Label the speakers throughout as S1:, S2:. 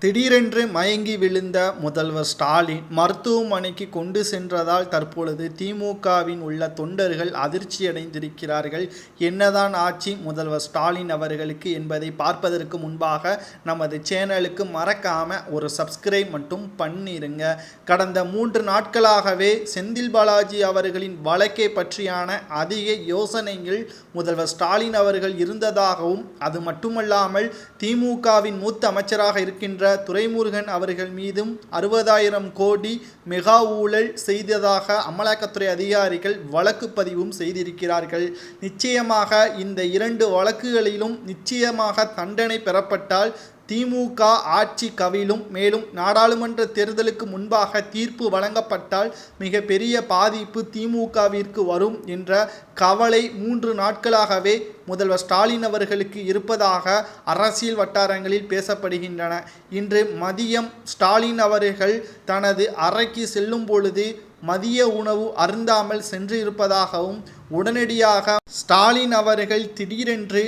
S1: திடீரென்று மயங்கி விழுந்த முதல்வர் ஸ்டாலின் மருத்துவமனைக்கு கொண்டு சென்றதால் தற்பொழுது திமுகவின் உள்ள தொண்டர்கள் அதிர்ச்சியடைந்திருக்கிறார்கள். என்னதான் ஆட்சி முதல்வர் ஸ்டாலின் அவர்களுக்கு என்பதை பார்ப்பதற்கு முன்பாக நமது சேனலுக்கு மறக்காம ஒரு சப்ஸ்கிரைப் மட்டும் பண்ணிருங்க. கடந்த 3 நாட்களாகவே செந்தில் பாலாஜி அவர்களின் வழக்கை பற்றியான அதிக யோசனைகள் முதல்வர் ஸ்டாலின் அவர்கள் இருந்ததாகவும், அது மட்டுமல்லாமல் திமுகவின் மூத்த அமைச்சராக இருக்கின்ற துரைமுருகன் அவர்கள் மீதும் 60,000 கோடி மெகா ஊழல் செய்ததாக அமலாக்கத்துறை அதிகாரிகள் வழக்கு பதிவும் செய்திருக்கிறார்கள். நிச்சயமாக இந்த 2 வழக்குகளிலும் நிச்சயமாக தண்டனை பெறப்பட்டால் திமுக ஆட்சி கவிழும். மேலும் நாடாளுமன்ற தேர்தலுக்கு முன்பாக தீர்ப்பு வழங்கப்பட்டால் மிகப்பெரிய பாதிப்பு திமுகவிற்கு வரும் என்ற கவலை 3 நாட்களாகவே முதல்வர் ஸ்டாலின் அவர்களுக்கு இருப்பதாக அரசியல் வட்டாரங்களில் பேசப்படுகின்றன. இன்று மதியம் ஸ்டாலின் அவர்கள் தனது அறைக்கு செல்லும் பொழுது மதிய உணவு அருந்தாமல் சென்று இருப்பதாகவும், உடனடியாக ஸ்டாலின் அவர்கள் திடீரென்று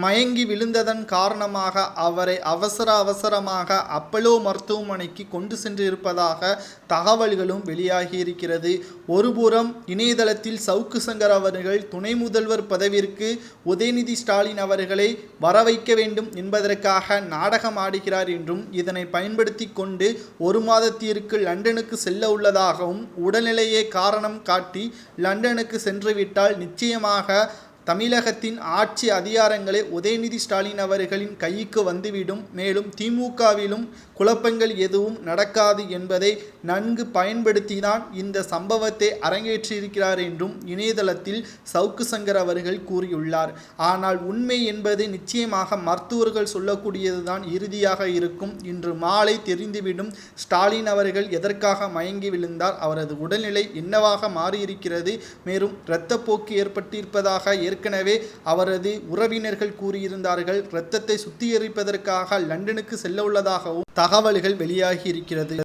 S1: மயங்கி விழுந்ததன் காரணமாக அவரை அவசரமாக அப்பலோ மருத்துவமனைக்கு கொண்டு சென்று இருப்பதாக தகவல்களும் வெளியாகி இருக்கிறது. ஒருபுறம் இணையதளத்தில் சவுக்கு சங்கர் அவர்கள் துணை முதல்வர் பதவிற்கு உதயநிதி ஸ்டாலின் அவர்களை வரவைக்க வேண்டும் என்பதற்காக நாடகம் ஆடுகிறார் என்றும், இதனை பயன்படுத்தி கொண்டு 1 மாதத்திற்கு லண்டனுக்கு செல்ல உள்ளதாகவும், உடல்நிலையை காரணம் காட்டி லண்டனுக்கு சென்றுவிட்டால் நிச்சயமாக தமிழகத்தின் ஆட்சி அதிகாரங்களை உதயநிதி ஸ்டாலின் அவர்களின் கைக்கு வந்துவிடும். மேலும் திமுகவிலும் குழப்பங்கள் எதுவும் நடக்காது என்பதை நன்கு பயன்படுத்திதான் இந்த சம்பவத்தை அரங்கேற்றியிருக்கிறார் என்றும் இணையதளத்தில் சவுக்கு சங்கர் அவர்கள் கூறியுள்ளார். ஆனால் உண்மை என்பது நிச்சயமாக மருத்துவர்கள் சொல்லக்கூடியதுதான் இறுதியாக இருக்கும். இன்று மாலை தெரிந்துவிடும் ஸ்டாலின் அவர்கள் எதற்காக மயங்கி விழுந்தார், அவரது உடல்நிலை என்னவாக மாறியிருக்கிறது, மேலும் இரத்தப்போக்கு ஏற்பட்டிருப்பதாக ஏற்கனவே அவரது உறவினர்கள் கூறியிருந்தார்கள். இரத்தத்தை சுத்திகரிப்பதற்காக லண்டனுக்கு செல்ல உள்ளதாகவும் தகவல்கள் வெளியாகி இருக்கிறது.